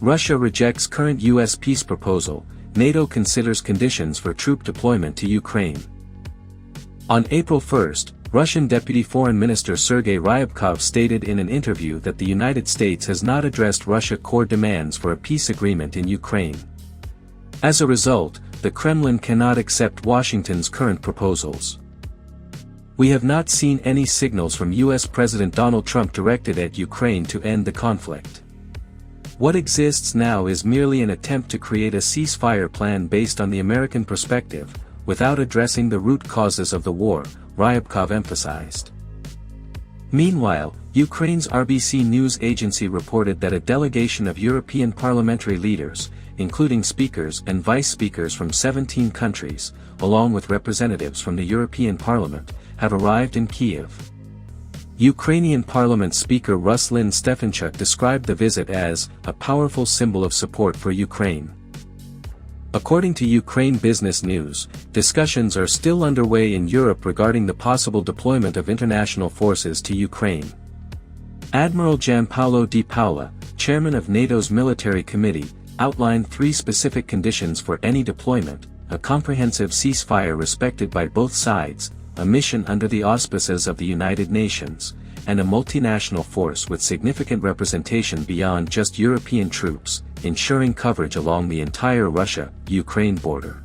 Russia rejects current U.S. peace proposal, NATO considers conditions for troop deployment to Ukraine. On April 1, Russian Deputy Foreign Minister Sergei Ryabkov stated in an interview that the United States has not addressed Russia's core demands for a peace agreement in Ukraine. As a result, the Kremlin cannot accept Washington's current proposals. We have not seen any signals from U.S. President Donald Trump directed at Ukraine to end the conflict. What exists now is merely an attempt to create a ceasefire plan based on the American perspective, without addressing the root causes of the war, Ryabkov emphasized. Meanwhile, Ukraine's RBC news agency reported that a delegation of European parliamentary leaders, including speakers and vice speakers from 17 countries, along with representatives from the European Parliament, have arrived in Kyiv. Ukrainian Parliament Speaker Ruslan Stefanchuk described the visit as a powerful symbol of support for Ukraine. According to Ukraine Business News, discussions are still underway in Europe regarding the possible deployment of international forces to Ukraine. Admiral Gianpaolo Di Paola, chairman of NATO's military committee, outlined 3 specific conditions for any deployment: a comprehensive ceasefire respected by both sides, a mission under the auspices of the United Nations, and a multinational force with significant representation beyond just European troops, ensuring coverage along the entire Russia-Ukraine border.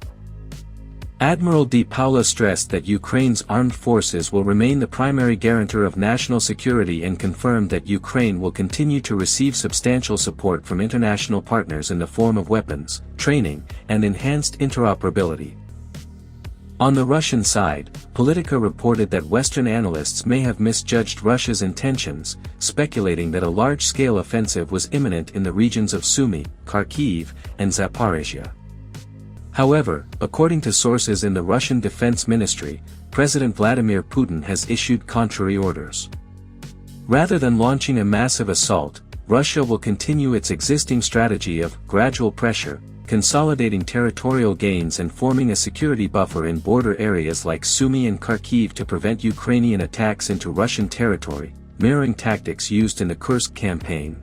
Admiral Di Paola stressed that Ukraine's armed forces will remain the primary guarantor of national security and confirmed that Ukraine will continue to receive substantial support from international partners in the form of weapons, training, and enhanced interoperability. On the Russian side, Politica reported that Western analysts may have misjudged Russia's intentions, speculating that a large-scale offensive was imminent in the regions of Sumy, Kharkiv, and Zaporizhia. However, according to sources in the Russian Defense Ministry, President Vladimir Putin has issued contrary orders. Rather than launching a massive assault, Russia will continue its existing strategy of gradual pressure, consolidating territorial gains and forming a security buffer in border areas like Sumy and Kharkiv to prevent Ukrainian attacks into Russian territory, mirroring tactics used in the Kursk campaign.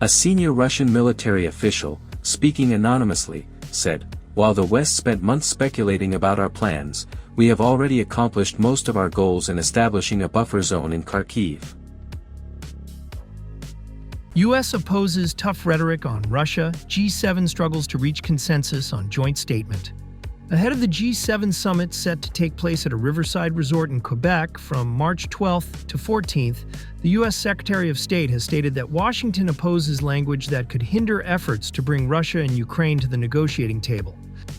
A senior Russian military official, speaking anonymously, said, "While the West spent months speculating about our plans, we have already accomplished most of our goals in establishing a buffer zone in Kharkiv." U.S. opposes tough rhetoric on Russia, G7 struggles to reach consensus on joint statement. Ahead of the G7 summit set to take place at a riverside resort in Quebec from March 12th to 14th, the U.S. Secretary of State has stated that Washington opposes language that could hinder efforts to bring Russia and Ukraine to the negotiating table.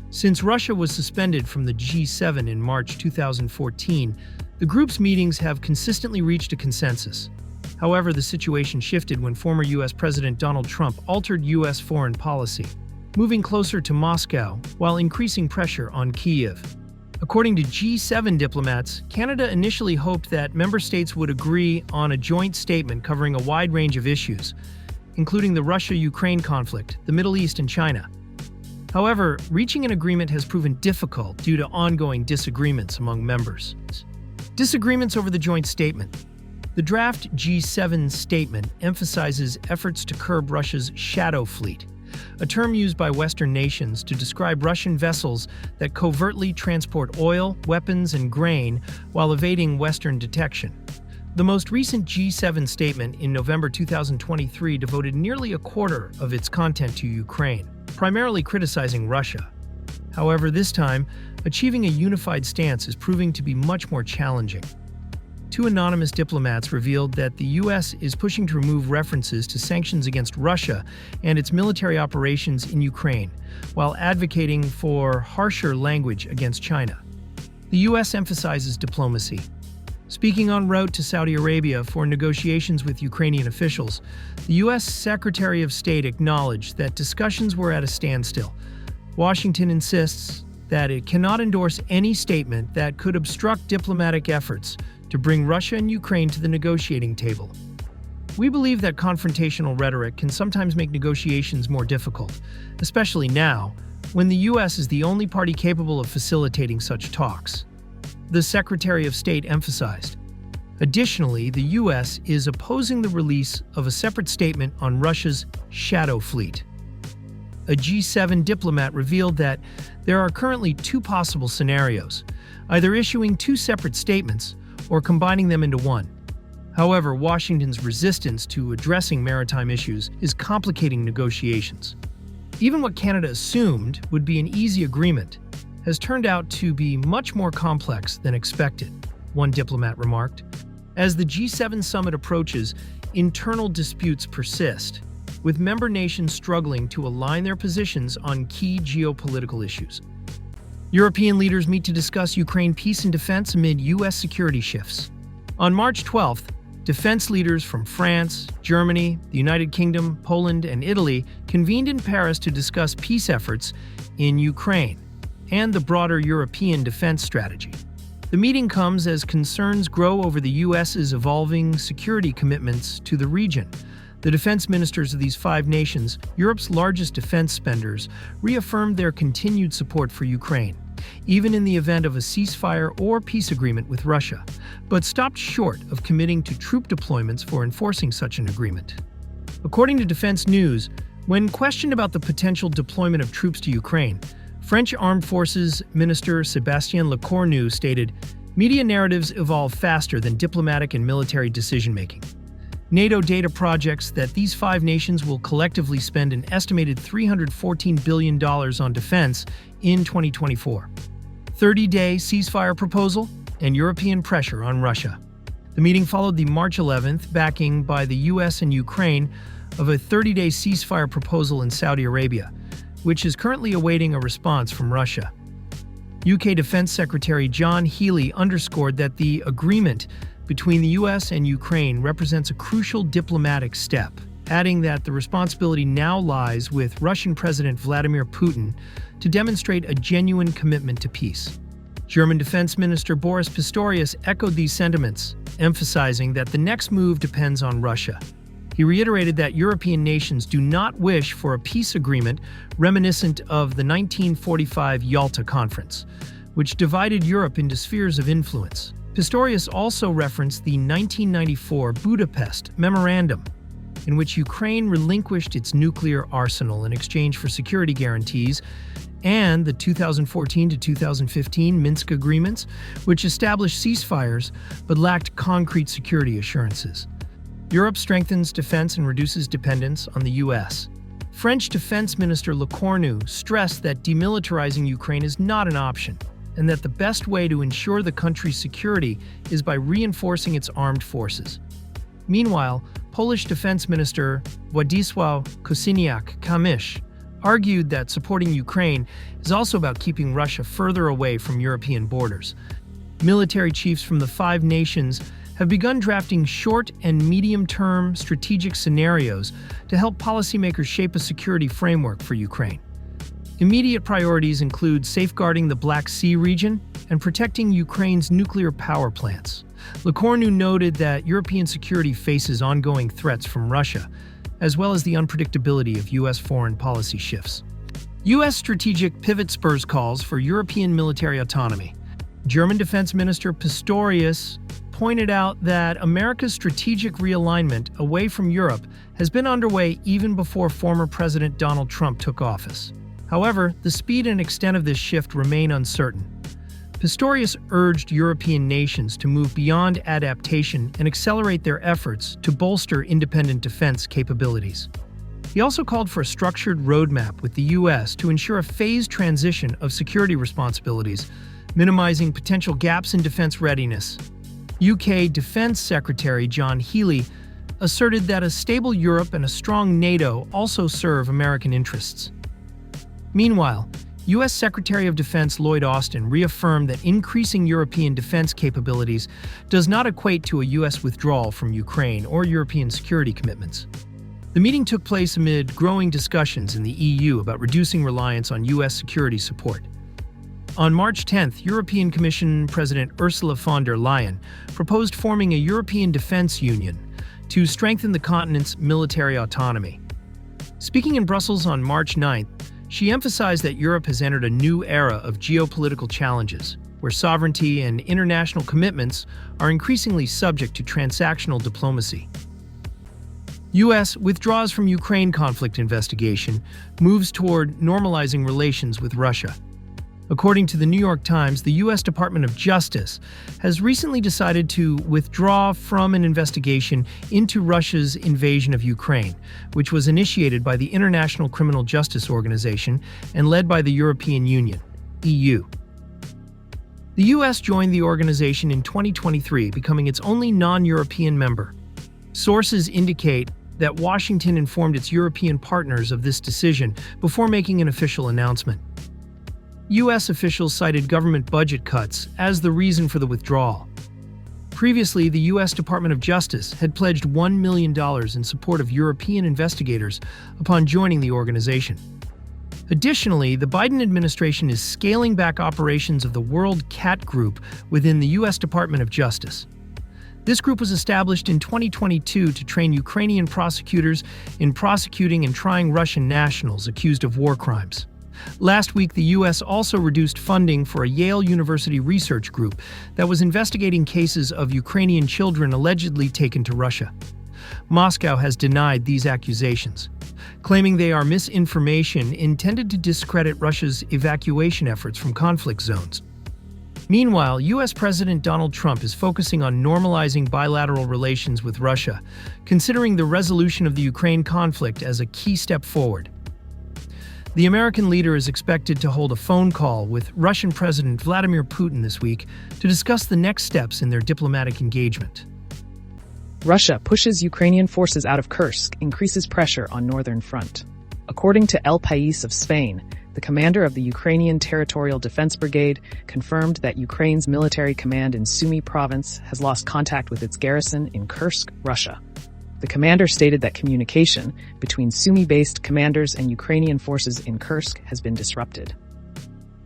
Since Russia was suspended from the G7 in March 2014, the group's meetings have consistently reached a consensus. However, the situation shifted when former U.S. President Donald Trump altered U.S. foreign policy, moving closer to Moscow while increasing pressure on Kyiv. According to G7 diplomats, Canada initially hoped that member states would agree on a joint statement covering a wide range of issues, including the Russia-Ukraine conflict, the Middle East, and China. However, reaching an agreement has proven difficult due to ongoing disagreements among members. Disagreements over the joint statement. The draft G7 statement emphasizes efforts to curb Russia's shadow fleet, a term used by Western nations to describe Russian vessels that covertly transport oil, weapons, and grain while evading Western detection. The most recent G7 statement in November 2023 devoted nearly a quarter of its content to Ukraine, primarily criticizing Russia. However, this time, achieving a unified stance is proving to be much more challenging. 2 anonymous diplomats revealed that the U.S. is pushing to remove references to sanctions against Russia and its military operations in Ukraine, while advocating for harsher language against China. The U.S. emphasizes diplomacy. Speaking en route to Saudi Arabia for negotiations with Ukrainian officials, the U.S. Secretary of State acknowledged that discussions were at a standstill. Washington insists that it cannot endorse any statement that could obstruct diplomatic efforts to bring Russia and Ukraine to the negotiating table. We believe that confrontational rhetoric can sometimes make negotiations more difficult, especially now, when the U.S. is the only party capable of facilitating such talks. The Secretary of State emphasized. Additionally, the U.S. is opposing the release of a separate statement on Russia's shadow fleet. A G7 diplomat revealed that there are currently two possible scenarios, either issuing two separate statements or combining them into one. However, Washington's resistance to addressing maritime issues is complicating negotiations. Even what Canada assumed would be an easy agreement has turned out to be much more complex than expected, one diplomat remarked. As the G7 summit approaches, internal disputes persist, with member nations struggling to align their positions on key geopolitical issues. European leaders meet to discuss Ukraine peace and defense amid U.S. security shifts. On March 12th, defense leaders from France, Germany, the United Kingdom, Poland, and Italy convened in Paris to discuss peace efforts in Ukraine and the broader European defense strategy. The meeting comes as concerns grow over the U.S.'s evolving security commitments to the region. The defense ministers of these five nations, Europe's largest defense spenders, reaffirmed their continued support for Ukraine, even in the event of a ceasefire or peace agreement with Russia, but stopped short of committing to troop deployments for enforcing such an agreement. According to Defense News, when questioned about the potential deployment of troops to Ukraine, French Armed Forces Minister Sébastien Lecornu stated, "Media narratives evolve faster than diplomatic and military decision-making." NATO data projects that these five nations will collectively spend an estimated $314 billion on defense in 2024. 30-day ceasefire proposal and European pressure on Russia. The meeting followed the March 11th backing by the U.S. and Ukraine of a 30-day ceasefire proposal in Saudi Arabia, which is currently awaiting a response from Russia. UK Defense Secretary John Healey underscored that the agreement between the U.S. and Ukraine represents a crucial diplomatic step, adding that the responsibility now lies with Russian President Vladimir Putin to demonstrate a genuine commitment to peace. German Defense Minister Boris Pistorius echoed these sentiments, emphasizing that the next move depends on Russia. He reiterated that European nations do not wish for a peace agreement reminiscent of the 1945 Yalta Conference, which divided Europe into spheres of influence. Pistorius also referenced the 1994 Budapest Memorandum, in which Ukraine relinquished its nuclear arsenal in exchange for security guarantees, and the 2014 to 2015 Minsk agreements, which established ceasefires but lacked concrete security assurances. Europe strengthens defense and reduces dependence on the U.S. French Defense Minister Lecornu stressed that demilitarizing Ukraine is not an option, and that the best way to ensure the country's security is by reinforcing its armed forces. Meanwhile, Polish Defense Minister Władysław Kosiniak-Kamysz argued that supporting Ukraine is also about keeping Russia further away from European borders. Military chiefs from the five nations have begun drafting short- and medium-term strategic scenarios to help policymakers shape a security framework for Ukraine. Immediate priorities include safeguarding the Black Sea region and protecting Ukraine's nuclear power plants. Lecornu noted that European security faces ongoing threats from Russia, as well as the unpredictability of U.S. foreign policy shifts. U.S. strategic pivot spurs calls for European military autonomy. German Defense Minister Pistorius pointed out that America's strategic realignment away from Europe has been underway even before former President Donald Trump took office. However, the speed and extent of this shift remain uncertain. Pistorius urged European nations to move beyond adaptation and accelerate their efforts to bolster independent defense capabilities. He also called for a structured roadmap with the U.S. to ensure a phased transition of security responsibilities, minimizing potential gaps in defense readiness. UK Defense Secretary John Healey asserted that a stable Europe and a strong NATO also serve American interests. Meanwhile, U.S. Secretary of Defense Lloyd Austin reaffirmed that increasing European defense capabilities does not equate to a U.S. withdrawal from Ukraine or European security commitments. The meeting took place amid growing discussions in the EU about reducing reliance on U.S. security support. On March 10th, European Commission President Ursula von der Leyen proposed forming a European Defense Union to strengthen the continent's military autonomy. Speaking in Brussels on March 9th, she emphasized that Europe has entered a new era of geopolitical challenges, where sovereignty and international commitments are increasingly subject to transactional diplomacy. U.S. withdraws from Ukraine conflict investigation, moves toward normalizing relations with Russia. According to the New York Times, the U.S. Department of Justice has recently decided to withdraw from an investigation into Russia's invasion of Ukraine, which was initiated by the International Criminal Justice Organization and led by the European Union, EU. The U.S. joined the organization in 2023, becoming its only non-European member. Sources indicate that Washington informed its European partners of this decision before making an official announcement. U.S. officials cited government budget cuts as the reason for the withdrawal. Previously, the U.S. Department of Justice had pledged $1 million in support of European investigators upon joining the organization. Additionally, the Biden administration is scaling back operations of the World Cat Group within the U.S. Department of Justice. This group was established in 2022 to train Ukrainian prosecutors in prosecuting and trying Russian nationals accused of war crimes. Last week, the U.S. also reduced funding for a Yale University research group that was investigating cases of Ukrainian children allegedly taken to Russia. Moscow has denied these accusations, claiming they are misinformation intended to discredit Russia's evacuation efforts from conflict zones. Meanwhile, U.S. President Donald Trump is focusing on normalizing bilateral relations with Russia, considering the resolution of the Ukraine conflict as a key step forward. The American leader is expected to hold a phone call with Russian President Vladimir Putin this week to discuss the next steps in their diplomatic engagement. Russia pushes Ukrainian forces out of Kursk, increases pressure on northern front. According to El País of Spain, the commander of the Ukrainian Territorial Defense Brigade confirmed that Ukraine's military command in Sumy province has lost contact with its garrison in Kursk, Russia. The commander stated that communication between Sumy-based commanders and Ukrainian forces in Kursk has been disrupted.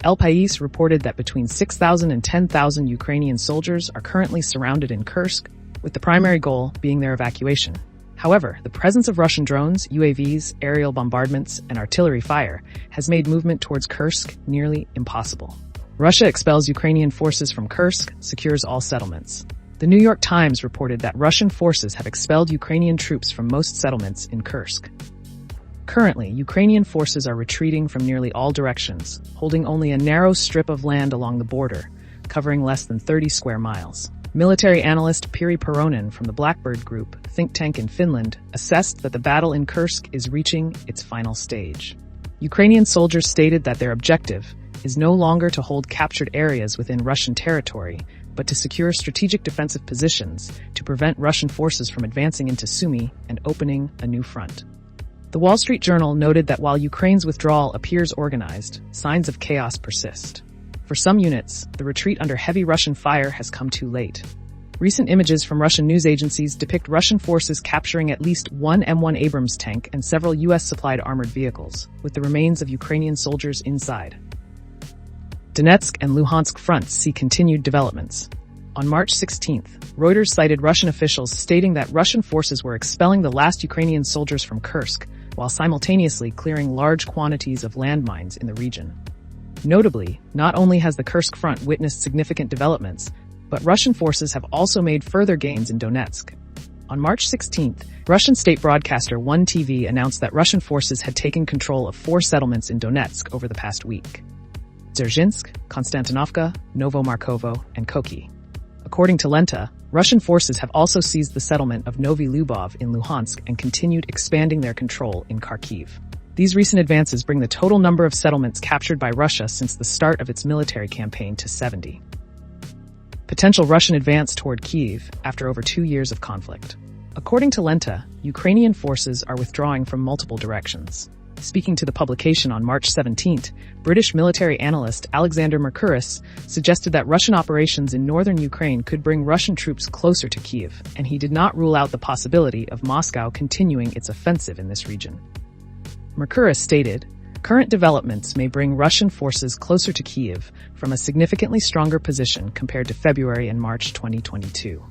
El País reported that between 6,000 and 10,000 Ukrainian soldiers are currently surrounded in Kursk, with the primary goal being their evacuation. However, the presence of Russian drones, UAVs, aerial bombardments, and artillery fire has made movement towards Kursk nearly impossible. Russia expels Ukrainian forces from Kursk, secures all settlements. The New York Times reported that Russian forces have expelled Ukrainian troops from most settlements in Kursk. Currently, Ukrainian forces are retreating from nearly all directions, holding only a narrow strip of land along the border, covering less than 30 square miles. Military analyst Piri Paronen from the Blackbird Group, think tank in Finland, assessed that the battle in Kursk is reaching its final stage. Ukrainian soldiers stated that their objective is no longer to hold captured areas within Russian territory, but to secure strategic defensive positions to prevent Russian forces from advancing into Sumy and opening a new front. The Wall Street Journal noted that while Ukraine's withdrawal appears organized, signs of chaos persist. For some units, the retreat under heavy Russian fire has come too late. Recent images from Russian news agencies depict Russian forces capturing at least one M1 Abrams tank and several U.S.-supplied armored vehicles, with the remains of Ukrainian soldiers inside. Donetsk and Luhansk fronts see continued developments. On March 16th, Reuters cited Russian officials stating that Russian forces were expelling the last Ukrainian soldiers from Kursk, while simultaneously clearing large quantities of landmines in the region. Notably, not only has the Kursk front witnessed significant developments, but Russian forces have also made further gains in Donetsk. On March 16th, Russian state broadcaster 1TV announced that Russian forces had taken control of 4 settlements in Donetsk over the past week: Dzerzhinsk, Konstantinovka, Novomarkovo, and Koki. According to Lenta, Russian forces have also seized the settlement of Novy Lyubov in Luhansk and continued expanding their control in Kharkiv. These recent advances bring the total number of settlements captured by Russia since the start of its military campaign to 70. Potential Russian advance toward Kyiv after over 2 years of conflict. According to Lenta, Ukrainian forces are withdrawing from multiple directions. Speaking to the publication on March 17th, British military analyst Alexander Mercouris suggested that Russian operations in northern Ukraine could bring Russian troops closer to Kyiv, and he did not rule out the possibility of Moscow continuing its offensive in this region. Mercouris stated, "Current developments may bring Russian forces closer to Kyiv from a significantly stronger position compared to February and March 2022.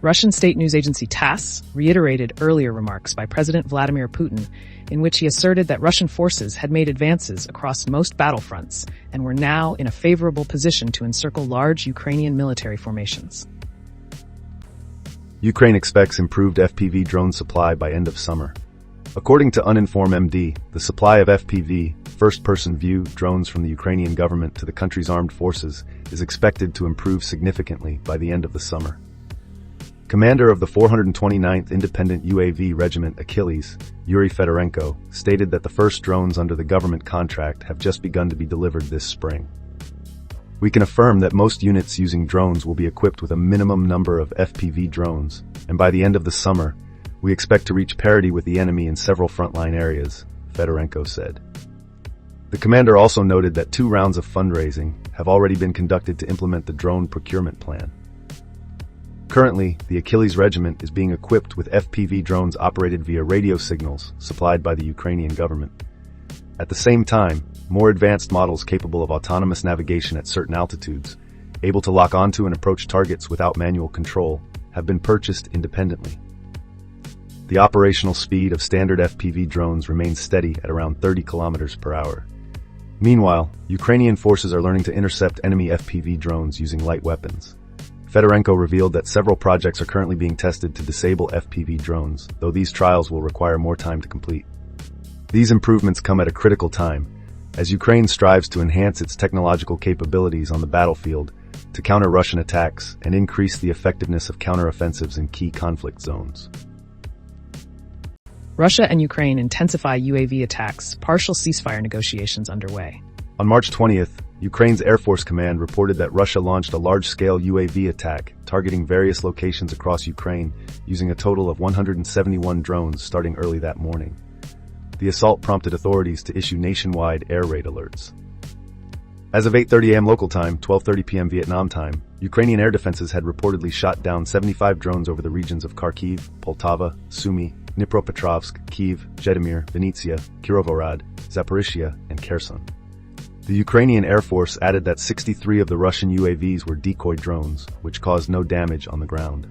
Russian state news agency TASS reiterated earlier remarks by President Vladimir Putin, in which he asserted that Russian forces had made advances across most battlefronts and were now in a favorable position to encircle large Ukrainian military formations. Ukraine expects improved FPV drone supply by end of summer. According to Uninformed MD, the supply of FPV, first-person view, drones from the Ukrainian government to the country's armed forces is expected to improve significantly by the end of the summer. Commander of the 429th Independent UAV Regiment Achilles, Yuri Fedorenko, stated that the first drones under the government contract have just begun to be delivered this spring. We can affirm that most units using drones will be equipped with a minimum number of FPV drones, and by the end of the summer, we expect to reach parity with the enemy in several frontline areas, Fedorenko said. The commander also noted that 2 rounds of fundraising have already been conducted to implement the drone procurement plan. Currently, the Achilles Regiment is being equipped with FPV drones operated via radio signals supplied by the Ukrainian government. At the same time, more advanced models capable of autonomous navigation at certain altitudes, able to lock onto and approach targets without manual control, have been purchased independently. The operational speed of standard FPV drones remains steady at around 30 kilometers per hour. Meanwhile, Ukrainian forces are learning to intercept enemy FPV drones using light weapons. Fedorenko revealed that several projects are currently being tested to disable FPV drones, though these trials will require more time to complete. These improvements come at a critical time, as Ukraine strives to enhance its technological capabilities on the battlefield to counter Russian attacks and increase the effectiveness of counteroffensives in key conflict zones. Russia and Ukraine intensify UAV attacks, partial ceasefire negotiations underway. On March 20th, Ukraine's Air Force Command reported that Russia launched a large-scale UAV attack targeting various locations across Ukraine using a total of 171 drones starting early that morning. The assault prompted authorities to issue nationwide air raid alerts. As of 8:30 a.m. local time, 12:30 p.m. Vietnam time, Ukrainian air defenses had reportedly shot down 75 drones over the regions of Kharkiv, Poltava, Sumy, Dnipropetrovsk, Kyiv, Zhytomyr, Vinnytsia, Kirovohrad, Zaporizhzhia, and Kherson. The Ukrainian Air Force added that 63 of the Russian UAVs were decoy drones, which caused no damage on the ground.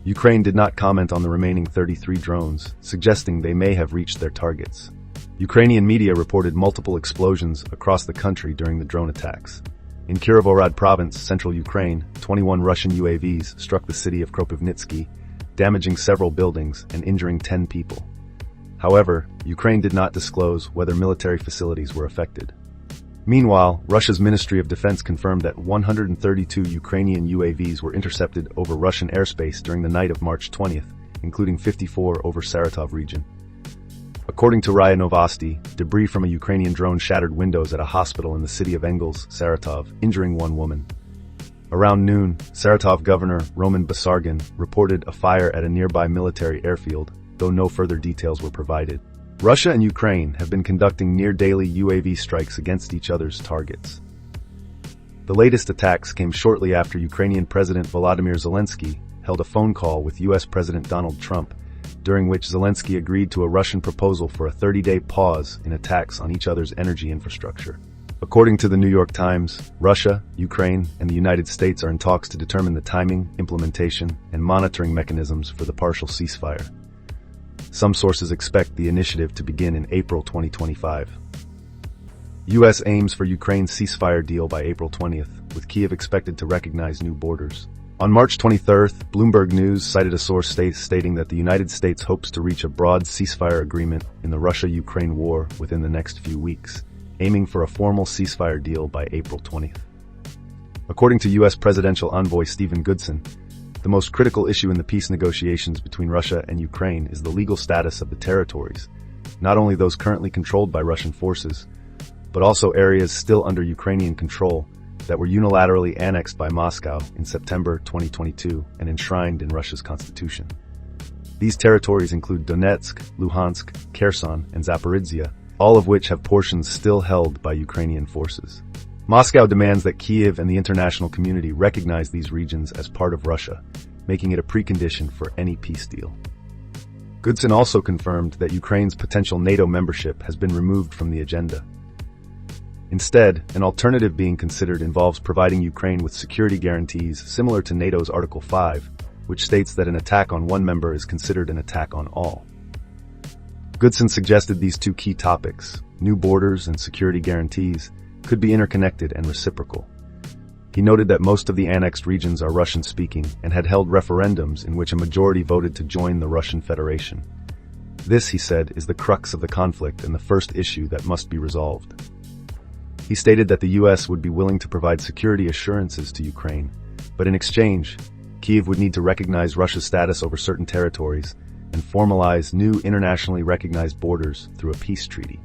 Ukraine did not comment on the remaining 33 drones, suggesting they may have reached their targets. Ukrainian media reported multiple explosions across the country during the drone attacks. In Kirovohrad province, central Ukraine, 21 Russian UAVs struck the city of Kropivnitsky, damaging several buildings and injuring 10 people. However, Ukraine did not disclose whether military facilities were affected. Meanwhile, Russia's Ministry of Defense confirmed that 132 Ukrainian UAVs were intercepted over Russian airspace during the night of March 20th, including 54 over Saratov region. According to RIA Novosti, debris from a Ukrainian drone shattered windows at a hospital in the city of Engels, Saratov, injuring 1 woman. Around noon, Saratov Governor Roman Basargin reported a fire at a nearby military airfield, though no further details were provided. Russia and Ukraine have been conducting near-daily UAV strikes against each other's targets. The latest attacks came shortly after Ukrainian President Volodymyr Zelensky held a phone call with U.S. President Donald Trump, during which Zelensky agreed to a Russian proposal for a 30-day pause in attacks on each other's energy infrastructure. According to the New York Times, Russia, Ukraine, and the United States are in talks to determine the timing, implementation, and monitoring mechanisms for the partial ceasefire. Some sources expect the initiative to begin in April 2025. U.S. aims for Ukraine's ceasefire deal by April 20th, with Kyiv expected to recognize new borders. On March 23rd, Bloomberg News cited a source stating that the United States hopes to reach a broad ceasefire agreement in the Russia-Ukraine war within the next few weeks, aiming for a formal ceasefire deal by April 20th. According to U.S. Presidential Envoy Stephen Goodson, the most critical issue in the peace negotiations between Russia and Ukraine is the legal status of the territories, not only those currently controlled by Russian forces, but also areas still under Ukrainian control that were unilaterally annexed by Moscow in September 2022 and enshrined in Russia's constitution. These territories include Donetsk, Luhansk, Kherson, and Zaporizhzhia, all of which have portions still held by Ukrainian forces. Moscow demands that Kyiv and the international community recognize these regions as part of Russia, making it a precondition for any peace deal. Goodson also confirmed that Ukraine's potential NATO membership has been removed from the agenda. Instead, an alternative being considered involves providing Ukraine with security guarantees similar to NATO's Article 5, which states that an attack on one member is considered an attack on all. Goodson suggested these two key topics, new borders and security guarantees, could be interconnected and reciprocal. He noted that most of the annexed regions are Russian-speaking and had held referendums in which a majority voted to join the Russian Federation. This, he said, is the crux of the conflict and the first issue that must be resolved. He stated that the U.S. would be willing to provide security assurances to Ukraine, but in exchange, Kyiv would need to recognize Russia's status over certain territories and formalize new internationally recognized borders through a peace treaty.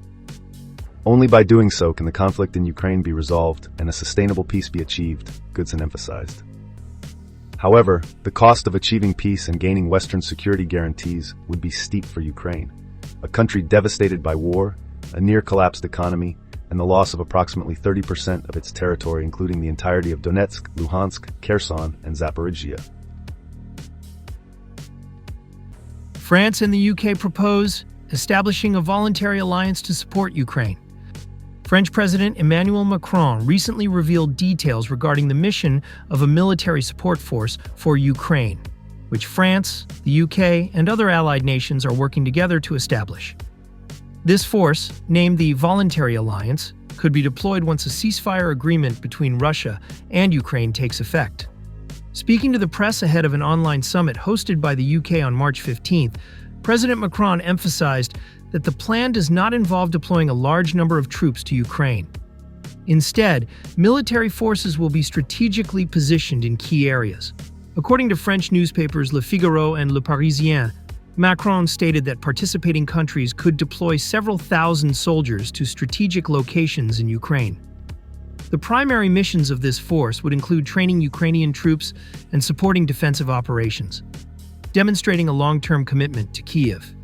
Only by doing so can the conflict in Ukraine be resolved and a sustainable peace be achieved, Goodson emphasized. However, the cost of achieving peace and gaining Western security guarantees would be steep for Ukraine, a country devastated by war, a near-collapsed economy, and the loss of approximately 30% of its territory, including the entirety of Donetsk, Luhansk, Kherson, and Zaporizhia. France and the UK propose establishing a voluntary alliance to support Ukraine. French President Emmanuel Macron recently revealed details regarding the mission of a military support force for Ukraine, which France, the UK, and other allied nations are working together to establish. This force, named the Voluntary Alliance, could be deployed once a ceasefire agreement between Russia and Ukraine takes effect. Speaking to the press ahead of an online summit hosted by the UK on March 15th, President Macron emphasized that the plan does not involve deploying a large number of troops to Ukraine. Instead, military forces will be strategically positioned in key areas. According to French newspapers Le Figaro and Le Parisien, Macron stated that participating countries could deploy several thousand soldiers to strategic locations in Ukraine. The primary missions of this force would include training Ukrainian troops and supporting defensive operations, demonstrating a long-term commitment to Kyiv.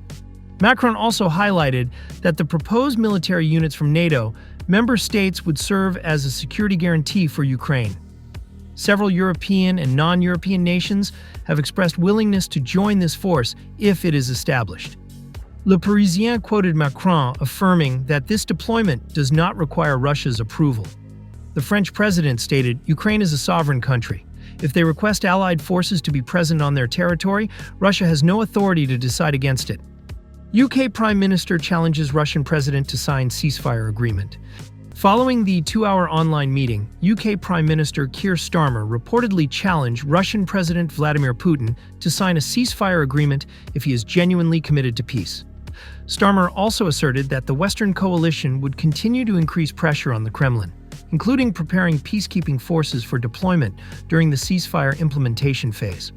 Macron also highlighted that the proposed military units from NATO member states would serve as a security guarantee for Ukraine. Several European and non-European nations have expressed willingness to join this force if it is established. Le Parisien quoted Macron affirming that this deployment does not require Russia's approval. The French president stated, "Ukraine is a sovereign country. If they request allied forces to be present on their territory, Russia has no authority to decide against it." UK Prime Minister challenges Russian president to sign ceasefire agreement. Following the 2-hour online meeting, UK Prime Minister Keir Starmer reportedly challenged Russian President Vladimir Putin to sign a ceasefire agreement if he is genuinely committed to peace. Starmer also asserted that the Western coalition would continue to increase pressure on the Kremlin, including preparing peacekeeping forces for deployment during the ceasefire implementation phase.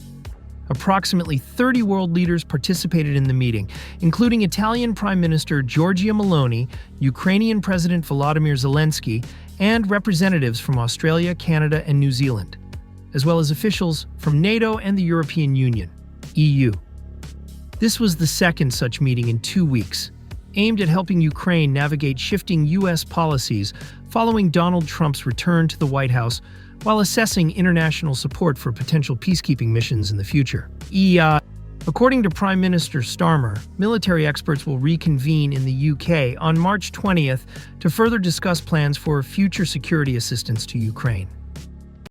Approximately 30 world leaders participated in the meeting, including Italian Prime Minister Giorgia Meloni, Ukrainian President Volodymyr Zelensky, and representatives from Australia, Canada, and New Zealand, as well as officials from NATO and the European Union, EU. This was the second such meeting in 2 weeks, aimed at helping Ukraine navigate shifting U.S. policies following Donald Trump's return to the White House, while assessing international support for potential peacekeeping missions in the future. According to Prime Minister Starmer, military experts will reconvene in the UK on March 20th to further discuss plans for future security assistance to Ukraine.